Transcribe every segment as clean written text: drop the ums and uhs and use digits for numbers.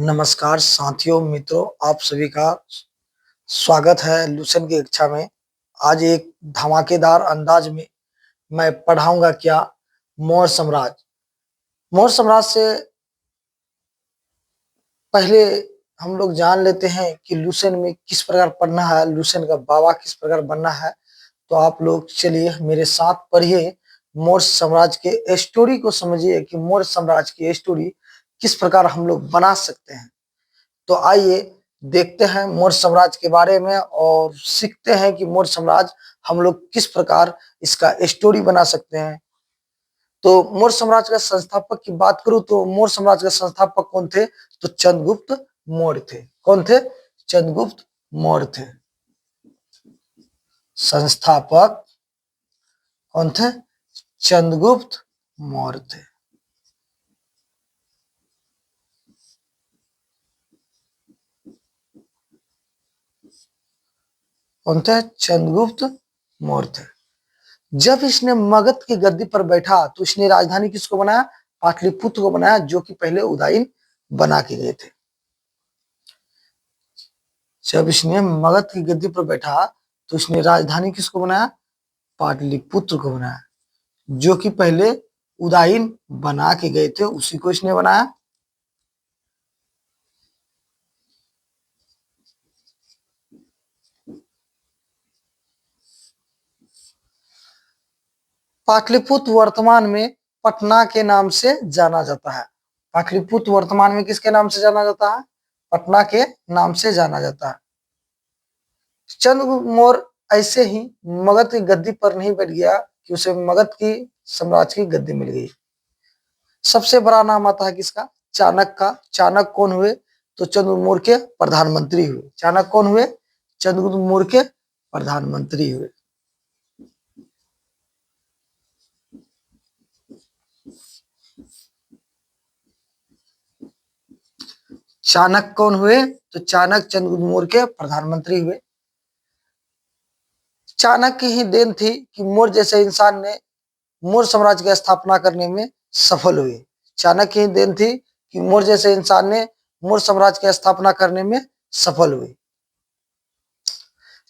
नमस्कार साथियों मित्रों, आप सभी का स्वागत है लूसेंट की कक्षा में। आज एक धमाकेदार अंदाज में मैं पढ़ाऊंगा क्या मौर्य साम्राज्य। मौर्य साम्राज्य से पहले हम लोग जान लेते हैं कि लूसेंट में किस प्रकार पढ़ना है, लूसेंट का बाबा किस प्रकार बनना है। तो आप लोग चलिए मेरे साथ पढ़िए, मौर्य साम्राज्य के स्टोरी को समझिए कि मौर्य साम्राज्य की स्टोरी किस प्रकार हम लोग बना सकते हैं। तो आइए देखते हैं मौर्य साम्राज्य के बारे में और सीखते हैं कि मौर्य साम्राज्य हम लोग किस प्रकार इसका स्टोरी बना सकते हैं। तो मौर्य साम्राज्य का संस्थापक की बात करूं तो मौर्य साम्राज्य का संस्थापक कौन थे? तो चंद्रगुप्त मौर्य थे। कौन थे? चंद्रगुप्त मौर्य थे। संस्थापक कौन थे? चंद्रगुप्त मौर्य थे। कौन थे? चंद्रगुप्त मौर्य थे। जब इसने मगध की गद्दी पर बैठा तो इसने राजधानी किसको बनाया? पाटलिपुत्र को बनाया, जो कि पहले उदयन बना के गए थे। जब इसने मगध की गद्दी पर बैठा तो इसने राजधानी किसको बनाया? पाटलिपुत्र को बनाया, जो कि पहले उदयन बना के गए थे, उसी को इसने बनाया। पाटलिपुत्र वर्तमान में पटना के नाम से जाना जाता है। पाटलिपुत्र वर्तमान में किसके नाम से जाना जाता है? पटना के नाम से जाना जाता है। चंद्रगुप्त मौर्य ऐसे ही मगध की गद्दी पर नहीं बैठ गया कि उसे मगध की साम्राज्य की गद्दी मिल गई। सबसे बड़ा नाम आता है किसका? चाणक्य का। चाणक्य कौन हुए? तो चंद्रगुप्त मौर्य के प्रधानमंत्री हुए। चाणक्य कौन हुए? चंद्रगुप्त मौर्य के प्रधानमंत्री हुए। चाणक्य कौन हुए? तो चाणक्य चंद्रगुप्त मौर्य के प्रधानमंत्री हुए। चाणक्य ही देन थी कि मौर्य जैसे इंसान ने मौर्य साम्राज्य की स्थापना करने में सफल हुए। चाणक्य ही देन थी कि मौर्य जैसे इंसान ने मौर्य साम्राज्य की स्थापना करने में सफल हुए।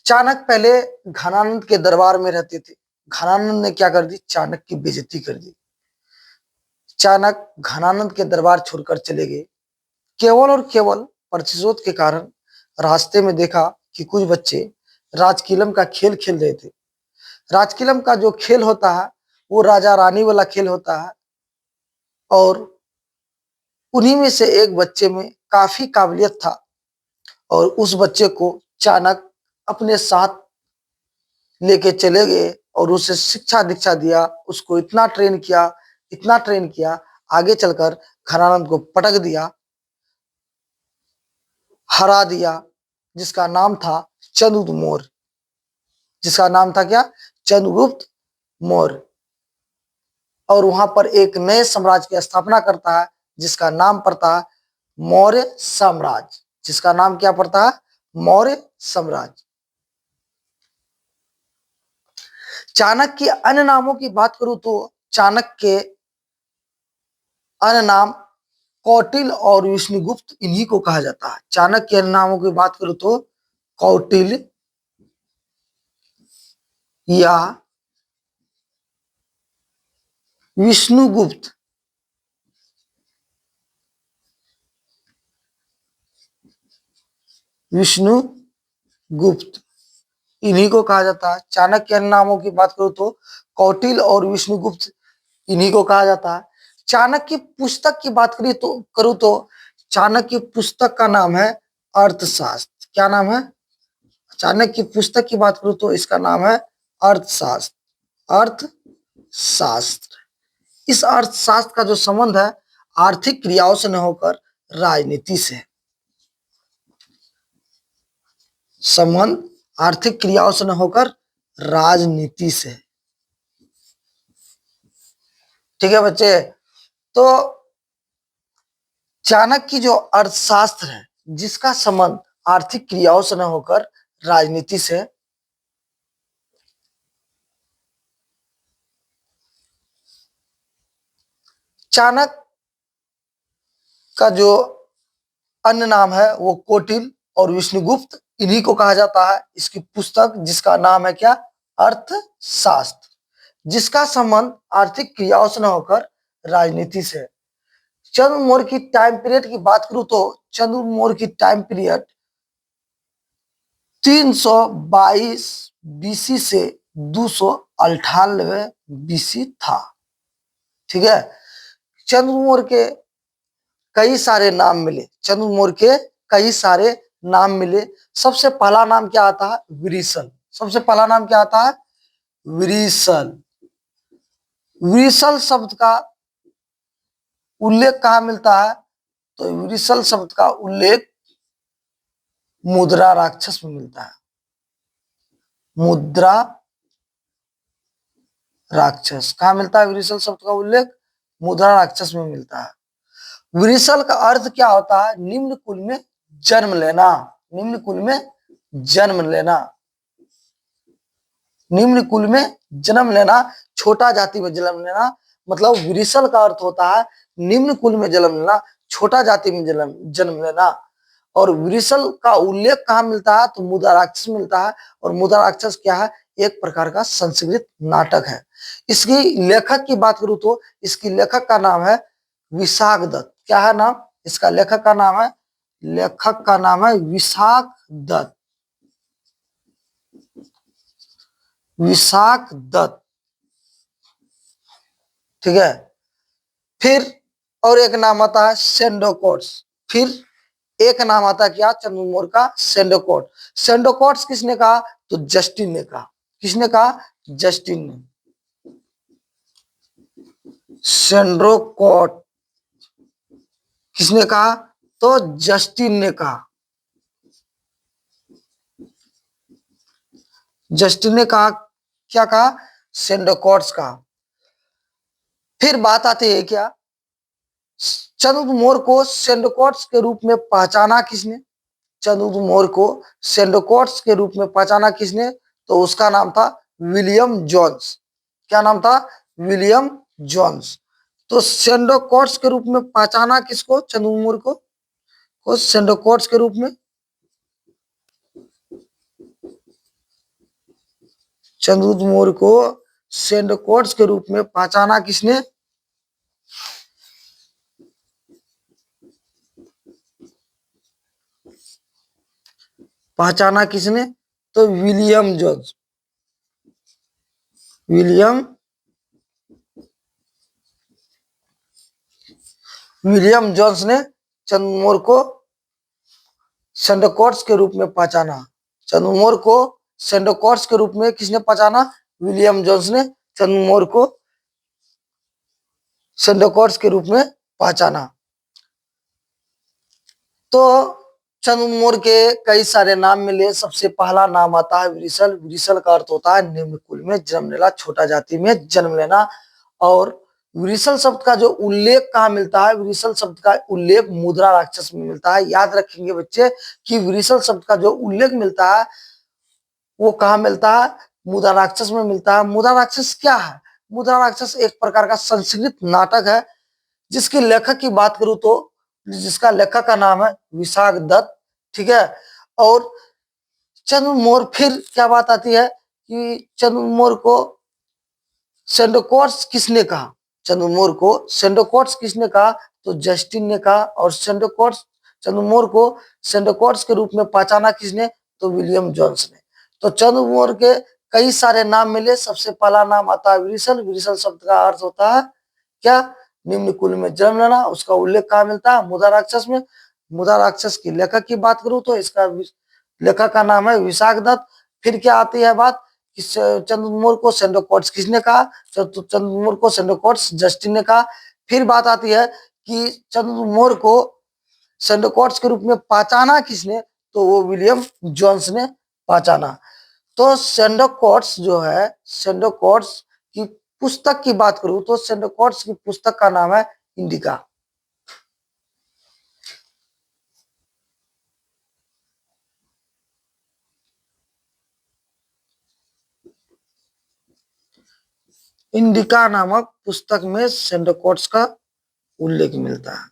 चाणक्य पहले घनानंद के दरबार में रहते थे। घनानंद ने क्या कर दी? चाणक्य की बेइज्जती कर दी। चाणक्य घनानंद के दरबार छोड़कर चले गए। केवल और केवल प्रतिशोध के कारण रास्ते में देखा कि कुछ बच्चे राजकीलम का खेल खेल रहे थे। राजकीलम का जो खेल होता है वो राजा रानी वाला खेल होता है, और उन्हीं में से एक बच्चे में काफी काबिलियत था, और उस बच्चे को चाणक्य अपने साथ लेके चले गए और उसे शिक्षा दीक्षा दिया। उसको इतना ट्रेन किया, आगे चलकर घनानंद को पटक दिया, हरा दिया, जिसका नाम था चंद्रगुप्त मौर्य। जिसका नाम था क्या? चंद्रगुप्त मौर्य। और वहां पर एक नए साम्राज्य की स्थापना करता है, जिसका नाम पड़ता है मौर्य साम्राज्य। जिसका नाम क्या पड़ता है? मौर्य साम्राज्य। चाणक्य के अन्य नामों की बात करूं तो चाणक्य के अन्य नाम कौटिल्य और विष्णुगुप्त, इन्हीं को कहा जाता है। चाणक्य के अन्य नामों की बात करूं तो कौटिल्य या विष्णुगुप्त, विष्णुगुप्त इन्हीं को कहा जाता है। चाणक्य के अन्य नामों की बात करूं तो कौटिल्य और विष्णुगुप्त, इन्हीं को कहा जाता है। चाणक्य की पुस्तक की बात करूं तो चाणक्य की पुस्तक का नाम है अर्थशास्त्र। क्या नाम है? चाणक्य की पुस्तक की बात करूं तो इसका नाम है अर्थशास्त्र। अर्थशास्त्र। इस अर्थशास्त्र का जो संबंध है आर्थिक क्रियाओं से न होकर राजनीति से है। संबंध आर्थिक क्रियाओं से न होकर राजनीति से। ठीक है बच्चे? तो चाणक्य की जो अर्थशास्त्र है, जिसका संबंध आर्थिक क्रियाओं से न होकर राजनीति से, चाणक्य का जो अन्य नाम है वो कोटिल और विष्णुगुप्त, इन्हीं को कहा जाता है। इसकी पुस्तक जिसका नाम है क्या, अर्थशास्त्र, जिसका संबंध आर्थिक क्रियाओं से न होकर राजनीति से है। चंद्र मौर्य की टाइम पीरियड की बात करूं तो चंद्र मौर्य की टाइम पीरियड 322 बीसी से 298 बीसी था। ठीक है, चंद्र मौर्य के कई सारे नाम मिले, चंद्र मौर्य के कई सारे नाम मिले। सबसे पहला नाम क्या आता है, विरिसल। सबसे पहला नाम क्या आता है, विरिसल। विरिसल शब्द का उल्लेख कहाँ मिलता है, तो विरिसल शब्द का उल्लेख मुद्रा राक्षस में मिलता है। मुद्रा राक्षस कहाँ मिलता है, विरिसल शब्द का उल्लेख मुद्रा राक्षस में मिलता है। विरिसल का अर्थ क्या होता है, निम्न कुल में जन्म लेना। निम्न कुल में जन्म लेना, निम्न कुल में जन्म लेना, छोटा जाति में जन्म लेना। मतलब विरिसल का अर्थ होता है निम्न कुल में जन्म लेना, छोटा जाति में जन्म लेना। और विरिसल का उल्लेख कहाँ मिलता है, तो मुद्रा राक्षस मिलता है। और मुद्रा राक्षस क्या है, एक प्रकार का संस्कृत नाटक है। इसकी लेखक की बात करूं तो इसकी लेखक का नाम है विशाख दत्त। क्या है नाम, इसका लेखक का नाम है, लेखक का नाम है विशाख दत्त। विशाख दत्त, ठीक है। फिर और एक नाम आता है सेंडोकोट्स। फिर एक नाम आता है क्या, चंद्र मौर्य का सेंडोकोट। सेंडोकोट्स किसने कहा, तो जस्टिन ने कहा। किसने कहा, जस्टिन ने। सेंडोकोट किसने कहा, तो जस्टिन ने कहा। जस्टिन ने कहा, क्या कहा, सेंडोकोट्स कहा। फिर बात आती है क्या, चंद्र मौर्य को सेंडोकोट्स के रूप में पहचाना किसने, चंद्र मौर्य को सेंडोकोट्स के रूप में पहचाना किसने, तो उसका नाम था विलियम जोन्स। क्या नाम था, विलियम जोन्स। तो सेंडोकोट्स के रूप में पहचाना किसको, चंद्र मौर्य को सेंडोकोट्स के रूप में, चंद्र मौर्य को सेंडोकोट्स के रूप में पहचाना किसने, पहचाना किसने, तो William Jones. William William Jones ने चंद्र मौर्य को सेंडोकोट्स के रूप में पहचाना। चंद्र मौर्य को सेंडोकोट्स के रूप में किसने पहचाना, विलियम जोन्स ने चंद्र मौर्य को सेंडोकोट्स के रूप में पहचाना। तो चंद्र मौर्य के कई सारे नाम मिले। सबसे पहला नाम आता है विरिसल। विरिसल का अर्थ होता है निम्न कुल में जन्म लेना, छोटा जाति में जन्म लेना। और विरिसल शब्द का जो उल्लेख कहाँ मिलता है, विरिसल शब्द का उल्लेख मुद्रा राक्षस में मिलता है। याद रखेंगे बच्चे कि विरिसल शब्द का जो उल्लेख मिलता है वो कहाँ मिलता है, मुद्रा राक्षस में मिलता है। मुद्रा राक्षस क्या है, मुद्रा राक्षस एक प्रकार का संस्कृत नाटक है जिसके लेखक की बात करूं तो जिसका लेखक का नाम है विशाख दत्त। ठीक है। और चंद्र मौर्य, फिर क्या बात आती है कि चंद्र मौर्य को सेंडोकोट्स किसने कहा, चंद्र मौर्य को सेंडोकोट्स किसने कहा, तो जस्टिन ने कहा। और सेंडोकोट्स, चंद्र मौर्य को सेंडोकोट्स के रूप में पहचाना किसने, तो विलियम जोन्स ने। तो चंद्र मौर्य के कई सारे नाम मिले। सबसे पहला नाम आता है विरिसल। विरिसल शब्द का अर्थ होता है क्या, निम्न कुल में जन्म लेना। उसका उल्लेख कहाँ मिलता है, मुद्रा राक्षस में। मुद्रा राक्षस की लेखक की बात करूं तो इसका लेखक का नाम है विशाख दत्त। फिर क्या आती है बात, चंद्र मौर्य को सेंडोकोट्स किसने कहा, तो चंद्र मौर्य को सेंडोकोट्स जस्टिन ने कहा। फिर बात आती है कि चंद्र मौर्य को सेंडोकोट्स के रूप में पहचाना किसने, तो वो विलियम जोन्स ने पहचाना। तो सेंडोकोट्स जो है, सेंडोकोट्स की पुस्तक की बात करूं तो सेंडोकोट्स की पुस्तक का नाम है इंडिका। इंडिका नामक पुस्तक में सेंडोकोट्स का उल्लेख मिलता है।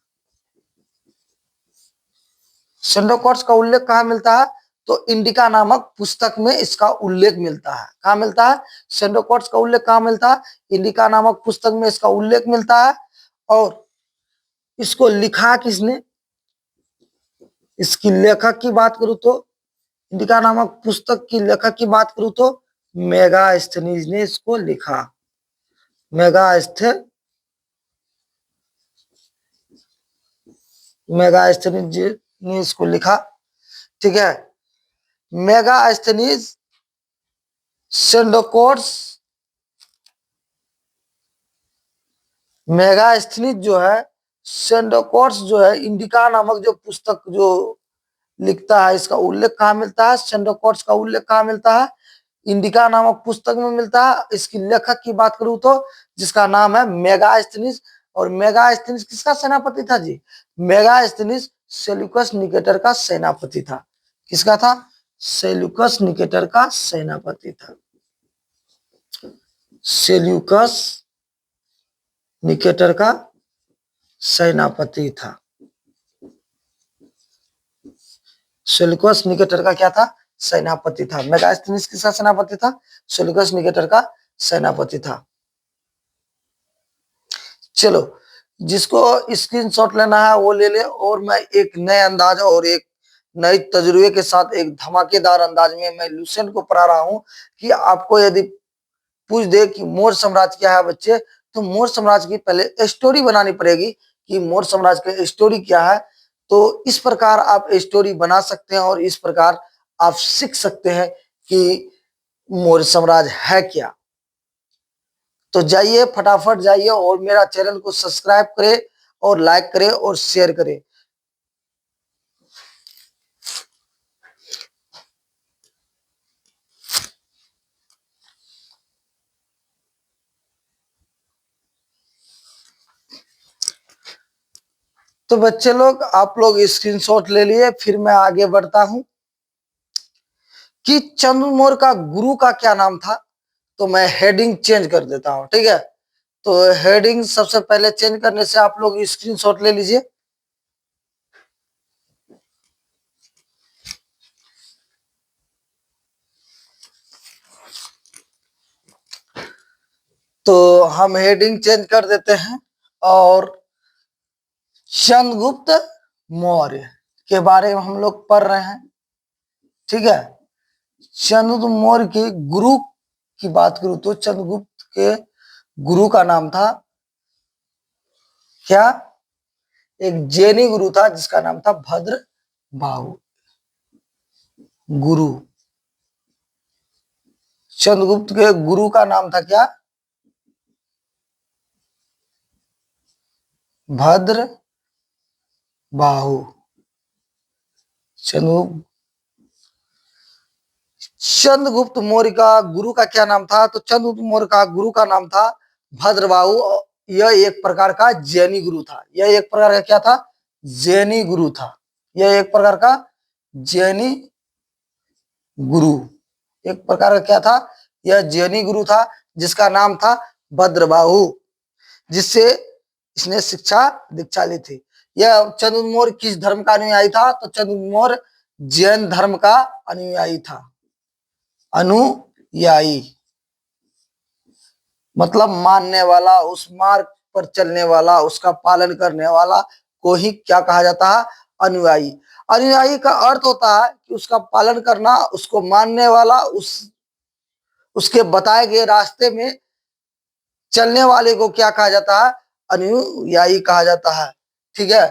सेंडोकॉट्स का उल्लेख कहाँ मिलता है? तो इंडिका नामक पुस्तक में इसका उल्लेख मिलता है। कहाँ मिलता है? सेंडोकॉट्स का उल्लेख कहाँ मिलता है? इंडिका नामक पुस्तक में इसका उल्लेख मिलता है। और इसको लिखा किसने? इसकी लेखक की बात करूं तो, इंडिका नामक पुस्तक की लेखक की बात करूं तो मेगास्थनीज ने इसको लिखा। मेगास्थनीज ने इसको लिखा। ठीक है। मेगास्थनीज सेंडोकॉट्स, मेगास्थनीज जो है, सेंडोकॉट्स जो है, इंडिका नामक जो पुस्तक जो लिखता है, इसका उल्लेख कहाँ मिलता है? सेंडोकॉट्स का उल्लेख कहाँ मिलता है? इंडिका नामक पुस्तक में मिलता है। इसकी लेखक की बात करूं तो जिसका नाम है मेगास्थनीज। और मेगास्थनीज किसका सेनापति था जी? मेगास्थनीज सेल्यूकस निकेटर का सेनापति था। किसका था? सेल्यूकस निकेटर का सेनापति था। सेल्यूकस निकेटर का सेनापति था। सेल्यूकस निकेटर का क्या था? सेनापति था। मेगास्थनीज किसका सेनापति था? सेल्यूकस निकेटर का सेनापति था। चलो, जिसको स्क्रीनशॉट लेना है वो ले ले। और मैं एक नए अंदाज और एक नए तजुर्बे के साथ एक धमाकेदार अंदाज में मैं लुसेंट को पढ़ा रहा हूं कि आपको यदि पूछ दे कि मौर्य साम्राज्य क्या है बच्चे, तो मौर्य साम्राज्य की पहले स्टोरी बनानी पड़ेगी कि मौर्य साम्राज्य की स्टोरी क्या है। तो इस प्रकार आप स्टोरी बना सकते हैं और इस प्रकार आप सीख सकते हैं कि मौर्य साम्राज्य है क्या। तो जाइए, फटाफट जाइए और मेरा चैनल को सब्सक्राइब करें और लाइक करें और शेयर करें। तो बच्चे लोग, आप लोग स्क्रीनशॉट ले लिए। फिर मैं आगे बढ़ता हूं कि चंद्र मौर्य का गुरु का क्या नाम था। तो मैं हेडिंग चेंज कर देता हूं, ठीक है। तो हेडिंग सबसे पहले चेंज करने से आप लोग स्क्रीनशॉट ले लीजिए। तो हम हेडिंग चेंज कर देते हैं और चंद्रगुप्त मौर्य के बारे में हम लोग पढ़ रहे हैं, ठीक है। चंद्रगुप्त मौर्य के गुरु की बात करूं तो चंद्रगुप्त के गुरु का नाम था क्या? एक जैनी गुरु था जिसका नाम था भद्रबाहु। गुरु, चंद्रगुप्त के गुरु का नाम था क्या? भद्रबाहु। चंद्रगुप्त मौर्य का गुरु का क्या नाम था? तो चंद्रगुप्त मौर्य का गुरु का नाम था भद्रबाहु। यह एक प्रकार का जैनी गुरु था। यह एक प्रकार का क्या था? जैनी गुरु था। यह एक प्रकार का जैनी गुरु, एक प्रकार का क्या था? यह जैनी गुरु था जिसका नाम था भद्रबाहु, जिससे इसने शिक्षा दीक्षा ली थी। यह चंद्रगुप्त मौर्य किस धर्म का अनुयायी था? तो चंद्रगुप्त मौर्य जैन धर्म का अनुयायी था। अनुयायी मतलब मानने वाला, उस मार्ग पर चलने वाला, उसका पालन करने वाला को ही क्या कहा जाता है? अनुयायी। अनुयायी का अर्थ होता है कि उसका पालन करना, उसको मानने वाला, उसके बताए गए रास्ते में चलने वाले को क्या कहा जाता है? अनुयायी कहा जाता है, ठीक है।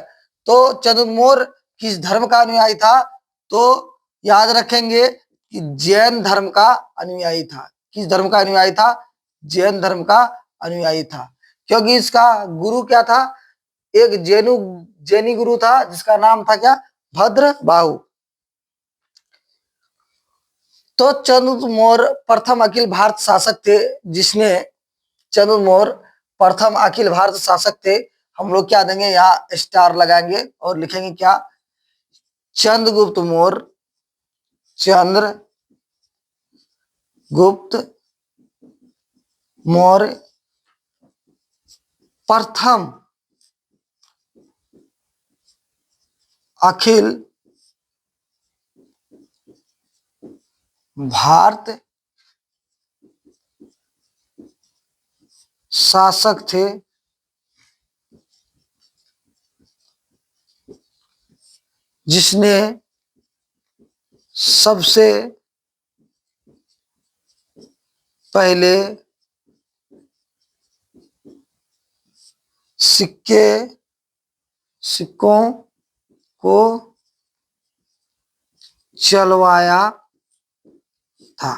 तो चंद्रगुप्त मौर्य किस धर्म का अनुयायी था? तो याद रखेंगे कि जैन धर्म का अनुयायी था। किस धर्म का अनुयायी था? जैन धर्म का अनुयायी था, क्योंकि इसका गुरु क्या था? एक जैनी गुरु था जिसका नाम था क्या? भद्रबाहु। तो चंद्रगुप्त मौर्य प्रथम अखिल भारत शासक थे, जिसने चंद्रगुप्त मौर्य प्रथम अखिल भारत शासक थे। हम लोग क्या देंगे? यहाँ स्टार लगाएंगे और लिखेंगे क्या? चंद्रगुप्त मौर्य, चंद्रगुप्त मौर्य प्रथम अखिल भारत शासक थे जिसने सबसे पहले सिक्कों को चलवाया था।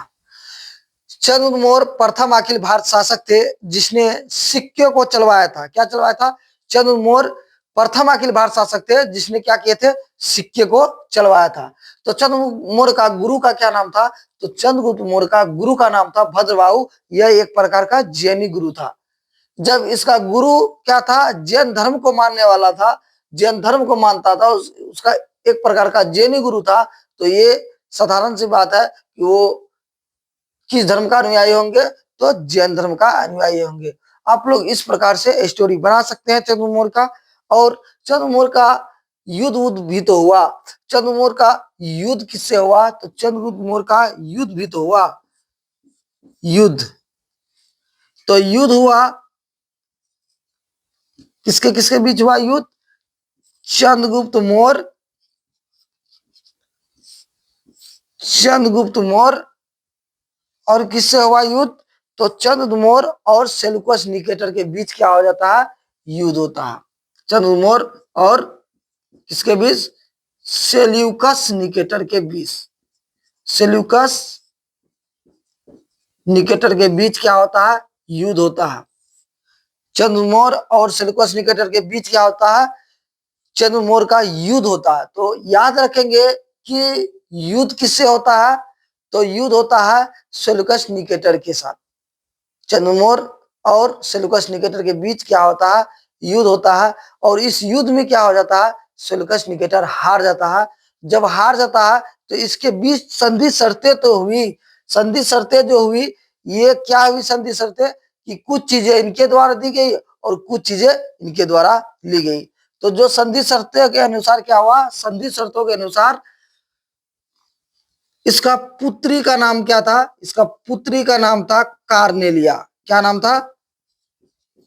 चंद्रगुप्त मौर्य प्रथम अखिल भारत शासक थे जिसने सिक्के को चलवाया था। क्या चलवाया था? चंद्रगुप्त मौर्य प्रथम अखिल भारत शासक थे जिसने क्या किए थे? सिक्के को चलवाया था। तो चंद्रगुप्त मौर्य का गुरु का क्या नाम था? तो चंद्रगुप्त मौर्य का गुरु का नाम था भद्रबाहु। यह एक प्रकार का जैनी गुरु था। जब इसका गुरु क्या था? जैन धर्म को मानने वाला था, जैन धर्म को मानता था, उसका एक प्रकार का जैनी गुरु था। तो ये साधारण सी बात है कि वो किस धर्म का अनुयायी होंगे? तो जैन धर्म का अनुयायी होंगे। आप लोग इस प्रकार से स्टोरी बना सकते हैं चंद्रगुप्त मौर्य का। और चंद्रगुप्त मौर्य का युद्ध भी तो हुआ। चंद्रगुप्त मौर्य का युद्ध किससे हुआ? तो चंद्रगुप्त मौर्य का युद्ध भी तो हुआ। युद्ध तो युद्ध हुआ किसके किसके बीच हुआ युद्ध? चंद्रगुप्त मौर्य और किससे हुआ युद्ध? तो चंद्रगुप्त मौर्य और सेल्यूकस निकेटर के बीच क्या हो जाता है? युद्ध होता है। चंद्रगुप्त मौर्य और किसके बीच? सेल्यूकस निकेटर के बीच। सेल्यूकस निकेटर के बीच क्या होता है? युद्ध होता है। चंद्रगुप्त मौर्य और सेल्यूकस निकेटर के बीच क्या होता है? चंद्रगुप्त मौर्य का युद्ध होता है। तो याद रखेंगे कि युद्ध किससे होता है? तो युद्ध होता है सेल्यूकस निकेटर के साथ। चंद्रगुप्त मौर्य और सेल्यूकस निकेटर के बीच क्या होता है? युद्ध होता है। और इस युद्ध में क्या हो जाता है? सेल्यूकस निकेटर हार जाता है। जब हार जाता है तो इसके बीच संधि शर्तें तो हुई। संधि शर्तें जो हुई, ये क्या हुई संधि शर्तें? कि कुछ चीजें इनके द्वारा दी गई और कुछ चीजें इनके द्वारा ली गई। तो जो संधि शर्तों के अनुसार क्या हुआ? संधि शर्तों के अनुसार इसका पुत्री का नाम क्या था? इसका पुत्री का नाम था कार्नेलिया। क्या नाम था?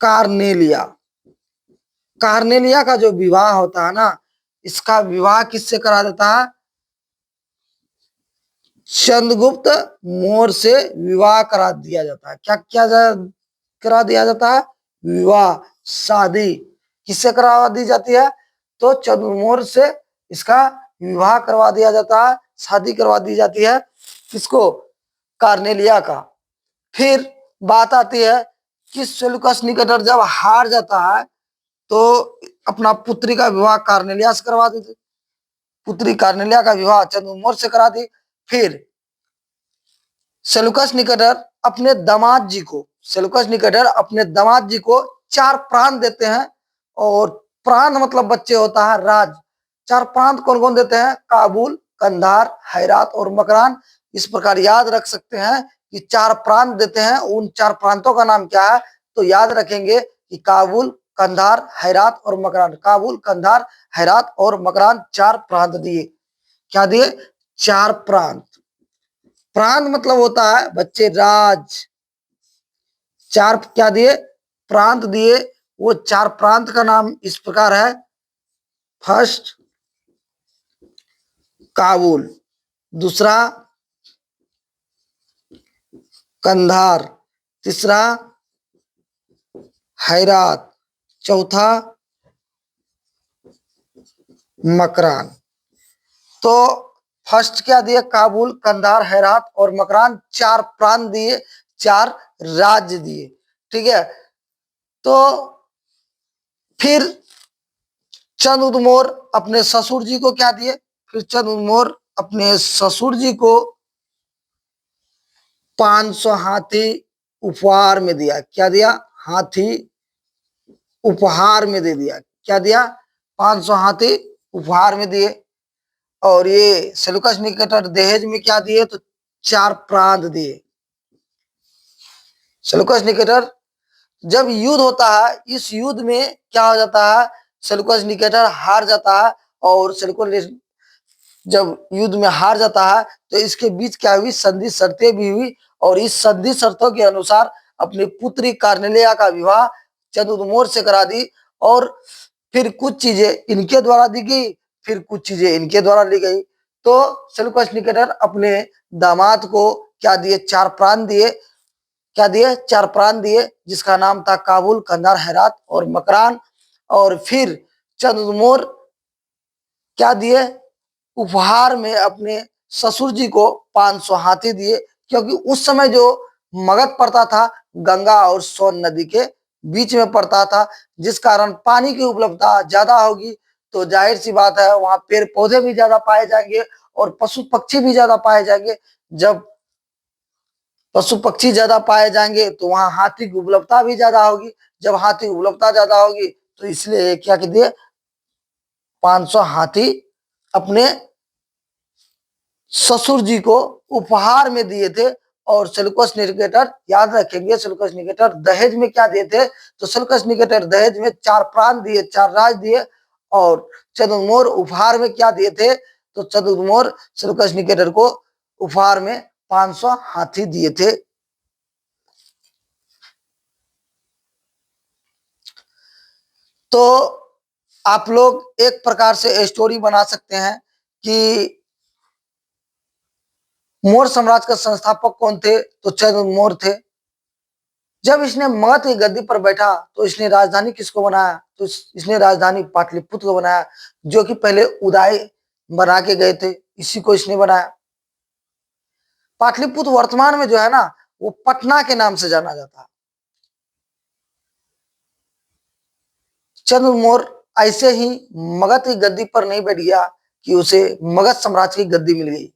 कार्नेलिया। कार्नेलिया का जो विवाह होता है ना, इसका विवाह किससे करा देता है? चंद्रगुप्त मौर्य से विवाह करा दिया जाता है। क्या करा दिया जाता है? विवाह, शादी किससे करवा दी जाती है? तो चंद्रगुप्त मौर्य से इसका विवाह करवा दिया जाता है, शादी करवा दी जाती है। किसको? कार्नेलिया का। फिर बात आती है कि सेल्यूकस निकेटर जब हार जाता है तो अपना पुत्री का विवाह कार्नेलिया से करवा देते। पुत्री कार्नेलिया का विवाह चंद्रगुप्त मौर्य से करा दी। फिर सेल्यूकस निकेटर अपने दामाद जी को, सेल्यूकस निकेटर अपने दामाद जी को 4 प्रांत देते हैं। और प्रांत मतलब बच्चे होता है राज। 4 प्रांत कौन कौन देते हैं? काबुल, कंधार, हैरात और मकरान। इस प्रकार याद रख सकते हैं कि 4 प्रांत देते हैं। उन 4 प्रांतों का नाम क्या है? तो याद रखेंगे कि काबुल, कंधार, हैरात और मकरान। काबुल, कंधार, हैरात और मकरान 4 प्रांत दिए। क्या दिए? 4 प्रांत। प्रांत मतलब होता है बच्चे राज। 4 क्या दिए? प्रांत दिए। वो 4 प्रांत का नाम इस प्रकार है। फर्स्ट काबुल, दूसरा कंधार, तीसरा हैरात, चौथा मकरान। तो फर्स्ट क्या दिए? काबुल, कंधार, हैरात और मकरान। 4 प्रांत दिए, 4 राज्य दिए। ठीक है। तो फिर चंद्रगुप्त मौर्य अपने ससुर जी को क्या दिए? फिर चंद्रगुप्त मौर्य अपने ससुर जी को 500 हाथी उपहार में दिया। क्या दिया? हाथी उपहार में दे दिया। क्या दिया? 500 हाथी उपहार में दिए। और ये सेल्यूकस निकेटर दहेज में क्या दिए? तो 4 प्रांत दिए। सेल्यूकस निकेटर जब युद्ध होता है, इस युद्ध में क्या हो जाता है? सेल्यूकस निकेटर हार जाता है और सेल्यूकस जब युद्ध में हार जाता है तो इसके बीच क्या हुई, संधि शर्तें भी हुई, और इस संधि शर्तों के अनुसार अपनी पुत्री कार्नेलिया का विवाह चंद्रमोर से करा दी, और फिर कुछ चीजें इनके द्वारा दी गई, फिर कुछ चीजें इनके द्वारा ली गई। तो सेल्यूकस निकेटर अपने दामाद को क्या दिए, 4 प्रांत दिए। क्या दिए, 4 प्रांत दिए, जिसका नाम था काबुल, कंधार, हेरात और मकरान। और फिर चंद्रमोर क्या दिए, उपहार में अपने ससुर जी को 500 हाथी दिए, क्योंकि उस समय जो मगध पड़ता था गंगा और सोन नदी के बीच में पड़ता था, जिस कारण पानी की उपलब्धता ज्यादा होगी, तो जाहिर सी बात है वहां पेड़ पौधे भी ज्यादा पाए जाएंगे और पशु पक्षी भी ज्यादा पाए जाएंगे। जब पशु पक्षी ज्यादा पाए जाएंगे तो वहां हाथी की उपलब्धता भी ज्यादा होगी। जब हाथी की उपलब्धता ज्यादा होगी तो इसलिए क्या कर दिए, 500 हाथी अपने ससुर जी को उपहार में दिए थे। और सेल्यूकस निकेटर, याद रखेंगे, सेल्यूकस निकेटर दहेज में क्या दिए थे, तो सेल्यूकस निकेटर दहेज में 4 प्रांत दिए, 4 राज दिए। और चंद्रमोर उपहार में क्या दिए थे, तो चंद्रमोर सेल्यूकस निकेटर को उपहार में 500 हाथी दिए थे। तो आप लोग एक प्रकार से स्टोरी बना सकते हैं कि मौर्य साम्राज्य का संस्थापक कौन थे, तो चंद्रमौर्य थे। जब इसने मगध की गद्दी पर बैठा तो इसने राजधानी किसको बनाया, तो इसने राजधानी पाटलिपुत्र को बनाया, जो कि पहले उदय बना के गए थे, इसी को इसने बनाया। पाटलिपुत्र वर्तमान में जो है ना, वो पटना के नाम से जाना जाता है। चंद्रमौर्य ऐसे ही मगध की गद्दी पर नहीं बैठ गया कि उसे मगध साम्राज्य की गद्दी मिल गई।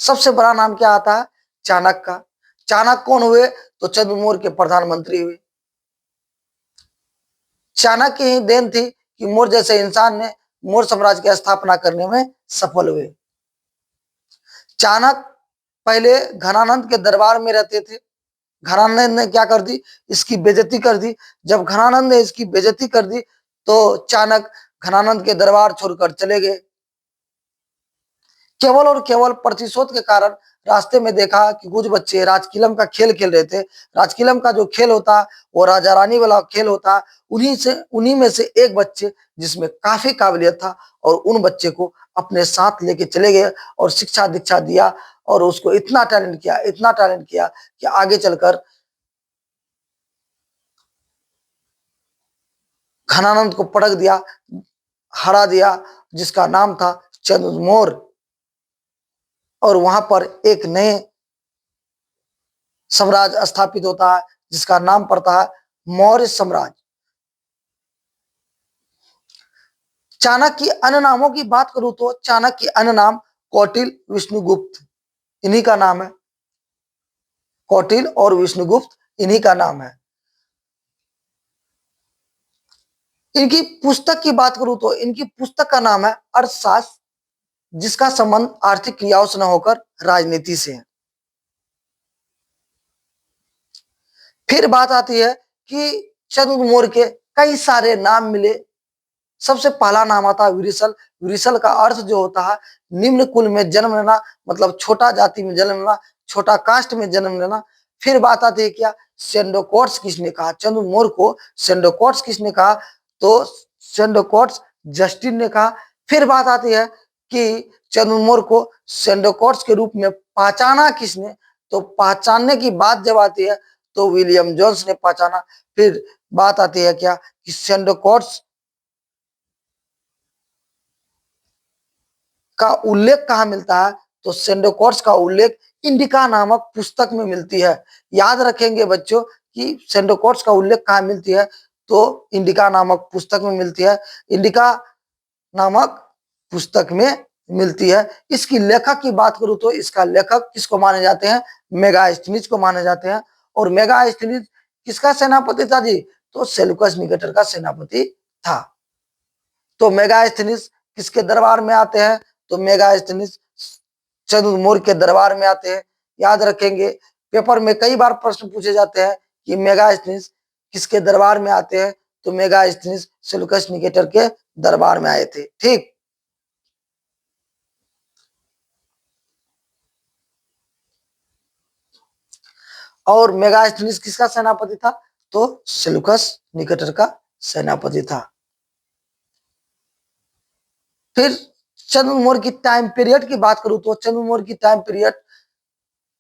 सबसे बड़ा नाम क्या आता है, चाणक्य का। चाणक्य कौन हुए, तो चंद्रमौर्य के प्रधानमंत्री हुए। चाणक्य ही देन थी कि मौर्य जैसे इंसान ने मौर्य साम्राज्य की स्थापना करने में सफल हुए। चाणक्य पहले घनानंद के दरबार में रहते थे। घनानंद ने क्या कर दी, इसकी बेइज्जती कर दी। जब घनानंद ने इसकी बेइज्जती कर दी तो चाणक्य घनानंद के दरबार छोड़कर चले गए। केवल और केवल प्रतिशोध के कारण रास्ते में देखा कि कुछ बच्चे राजकिलम का खेल खेल रहे थे। राजकिलम का जो खेल होता वो राजा रानी वाला खेल होता। उन्हीं में से एक बच्चे जिसमें काफी काबिलियत था, और उन बच्चे को अपने साथ लेके चले गए और शिक्षा दीक्षा दिया, और उसको इतना टैलेंट किया, इतना टैलेंट किया कि आगे चलकर घनानंद को पटक दिया, हरा दिया, जिसका नाम था चंद्रमौर्य। और वहां पर एक नए साम्राज्य स्थापित होता है, जिसका नाम पड़ता है मौर्य साम्राज्य। चाणक्य की अन्य नामों की बात करूं तो चाणक्य के अन्य नाम कौटिल, विष्णुगुप्त, इन्हीं का नाम है। कौटिल और विष्णुगुप्त इन्हीं का नाम है। इनकी पुस्तक की बात करूं तो इनकी पुस्तक का नाम है अर्थशास्त्र, जिसका संबंध आर्थिक क्रियाओं से न होकर राजनीति से है। फिर बात आती है कि चंद्रमौर्य के कई सारे नाम मिले। सबसे पहला नाम आता है विरिसल। विरिसल का अर्थ जो होता है निम्न कुल में जन्म लेना, मतलब छोटा जाति में जन्म लेना, छोटा कास्ट में जन्म लेना। फिर बात आती है क्या, सेंडोकॉट्स किसने कहा, चंद्रमौर्य को सेंडोकॉट्स किसने कहा, तो सेंडोकॉट्स जस्टिन ने कहा। फिर बात आती है कि चंद्रमौर्य को सेंडोकॉट्स के रूप में पहचाना किसने, तो पहचानने की बात जब आती है तो विलियम जोन्स ने पहचाना। फिर बात आती है क्या कि सेंडोकॉट्स का उल्लेख कहाँ मिलता है, तो सेंडोकॉट्स का उल्लेख इंडिका नामक पुस्तक में मिलती है। याद रखेंगे बच्चों कि सेंडोकॉट्स का उल्लेख कहाँ मिलती है, तो इंडिका नामक पुस्तक में मिलती है। इंडिका नामक पुस्तक में मिलती है। इसकी लेखक की बात करूं तो इसका लेखक किसको माने जाते हैं, मेगास्थनीज को माने जाते हैं। और मेगास्थनीज किसका सेनापति था जी, तो सेल्यूकस निकेटर का सेनापति था। तो मेगास्थनीज किसके दरबार में आते हैं, तो मेगास्थनीज चंद्रमौर्य के दरबार में आते हैं। याद रखेंगे, पेपर में कई बार प्रश्न पूछे जाते हैं कि मेगास्थनीज किसके दरबार में आते हैं, तो मेगास्थनीज सेल्यूकस निकेटर के दरबार में आए थे। ठीक। और मेगास्थनीज किसका सेनापति था? तो सेल्यूकस निकेटर का सेनापति था। फिर चंद्रगुप्त मौर्य की टाइम पीरियड की बात करूं तो चंद्रगुप्त मौर्य की टाइम पीरियड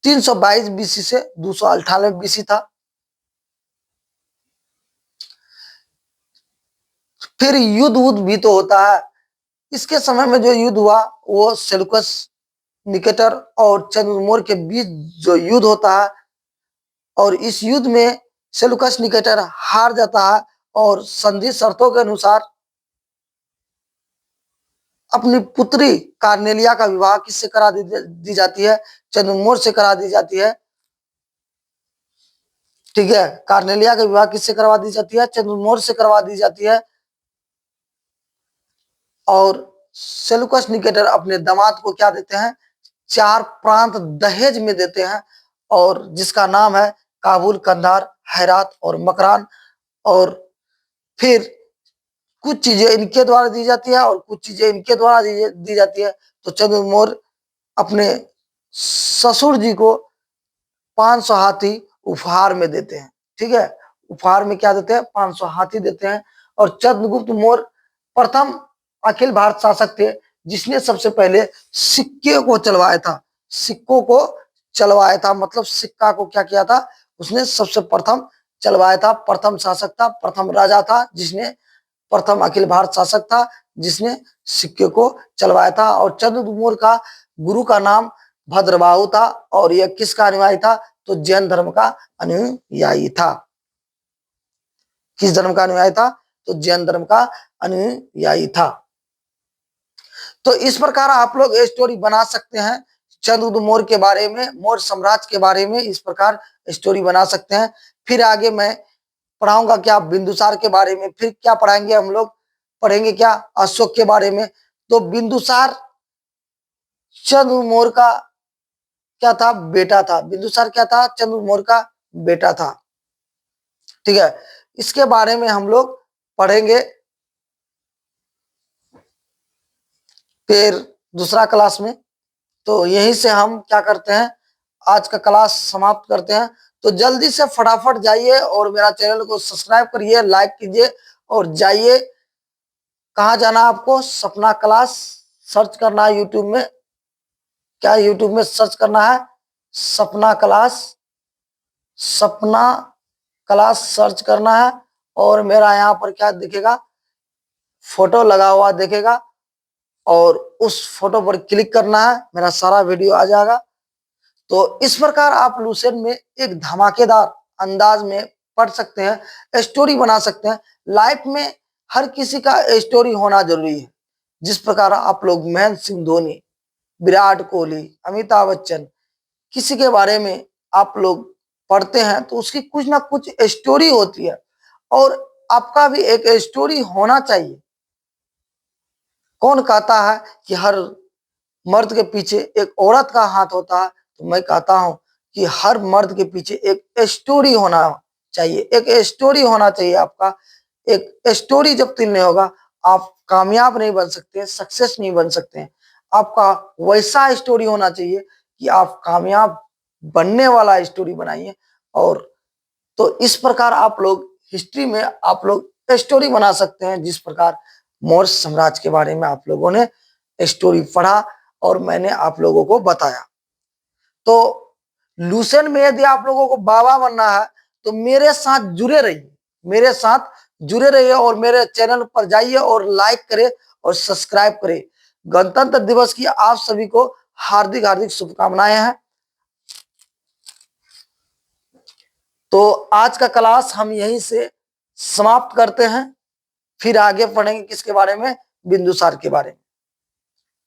322 बीसी से 298 बीसी था। फिर युद्ध वुद्ध भी तो होता है। इसके समय में जो युद्ध हुआ वो सेल्यूकस निकेटर और चंद्रगुप्त मौर्य के बीच जो युद्ध होता है, और इस युद्ध में सेल्यूकस निकेटर हार जाता है और संधि शर्तों के अनुसार अपनी पुत्री कार्नेलिया का विवाह किससे करा दी जाती है? चंद्रगुप्त मौर्य से करा दी जाती है। ठीक है, कार्नेलिया का विवाह किससे करवा दी जाती है? चंद्रगुप्त मौर्य से करवा दी जाती है। और सेल्यूकस निकेटर अपने दामाद को क्या देते हैं? 4 प्रांत दहेज में देते हैं, और जिसका नाम है काबुल, कंधार, हेरात और मकरान। और फिर कुछ चीजें इनके द्वारा दी जाती है और कुछ चीजें इनके द्वारा दी जाती है। तो चंद्रगुप्त मौर्य अपने ससुर जी को 500 हाथी उपहार में देते हैं। ठीक है, उपहार में क्या देते हैं? 500 हाथी देते हैं। और चंद्रगुप्त मौर्य प्रथम अखिल भारत शासक थे जिसने सबसे पहले सिक्के को चलवाया था। सिक्कों को चलवाया था मतलब सिक्का को क्या किया था? उसने सबसे प्रथम चलवाया था। प्रथम शासक था, प्रथम राजा था, जिसने प्रथम अखिल भारत शासक था जिसने सिक्के को चलवाया था। और चंद्रगुप्त मौर्य का गुरु का नाम भद्रबाहु था, और यह किसका अनुयायी था? तो जैन धर्म का अनुयायी था। किस धर्म का अनुयायी था? तो जैन धर्म का अनुयायी था। तो इस प्रकार आप लोग स्टोरी बना सकते हैं चंद्रगुप्त मौर्य के बारे में, मौर्य साम्राज्य के बारे में इस प्रकार स्टोरी बना सकते हैं। फिर आगे मैं पढ़ाऊंगा क्या? बिंदुसार के बारे में। फिर क्या पढ़ाएंगे हम लोग? पढ़ेंगे क्या? अशोक के बारे में। तो बिंदुसार चंद्रगुप्त मौर्य का क्या था? बेटा था। बिंदुसार क्या था? चंद्रगुप्त मौर्य का बेटा था। ठीक है, इसके बारे में हम लोग पढ़ेंगे फिर दूसरा क्लास में। तो यहीं से हम क्या करते हैं, आज का क्लास समाप्त करते हैं। तो जल्दी से फटाफट जाइए और मेरा चैनल को सब्सक्राइब करिए, लाइक कीजिए और जाइए। कहाँ जाना आपको? सपना क्लास सर्च करना है यूट्यूब में। क्या यूट्यूब में सर्च करना है? सपना क्लास, सपना क्लास सर्च करना है। और मेरा यहाँ पर क्या दिखेगा? फोटो लगा हुआ दिखेगा, और उस फोटो पर क्लिक करना है, मेरा सारा वीडियो आ जाएगा। तो इस प्रकार आप लुसेंट में एक धमाकेदार अंदाज में पढ़ सकते हैं, स्टोरी बना सकते हैं। लाइफ में हर किसी का स्टोरी होना जरूरी है। जिस प्रकार आप लोग महेंद्र सिंह धोनी, विराट कोहली, अमिताभ बच्चन, किसी के बारे में आप लोग पढ़ते हैं तो उसकी कुछ ना कुछ स्टोरी होती है, और आपका भी एक स्टोरी होना चाहिए। कौन कहता है कि हर मर्द के पीछे एक औरत का हाथ होता है? तो मैं कहता हूं कि हर मर्द के पीछे एक स्टोरी होना चाहिए। एक स्टोरी होना चाहिए आपका। एक स्टोरी जब तक नहीं होगा आप कामयाब नहीं बन सकते, सक्सेस नहीं बन सकते। आपका वैसा स्टोरी होना चाहिए कि आप कामयाब बनने वाला स्टोरी बनाइए। और तो इस प्रकार आप लोग हिस्ट्री में आप लोग स्टोरी बना सकते हैं। जिस प्रकार मौर्य साम्राज्य के बारे में आप लोगों ने स्टोरी पढ़ा और मैंने आप लोगों को बताया। तो लुसेंट में यदि आप लोगों को बाबा बनना है तो मेरे साथ जुड़े रहिए, मेरे साथ जुड़े रहिए, और मेरे चैनल पर जाइए और लाइक करें और सब्सक्राइब करें। गणतंत्र दिवस की आप सभी को हार्दिक हार्दिक शुभकामनाएं हैं। तो आज का क्लास हम यहीं से समाप्त करते हैं। फिर आगे पढ़ेंगे किसके बारे में? बिंदुसार के बारे में।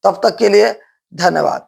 तब तक के लिए धन्यवाद।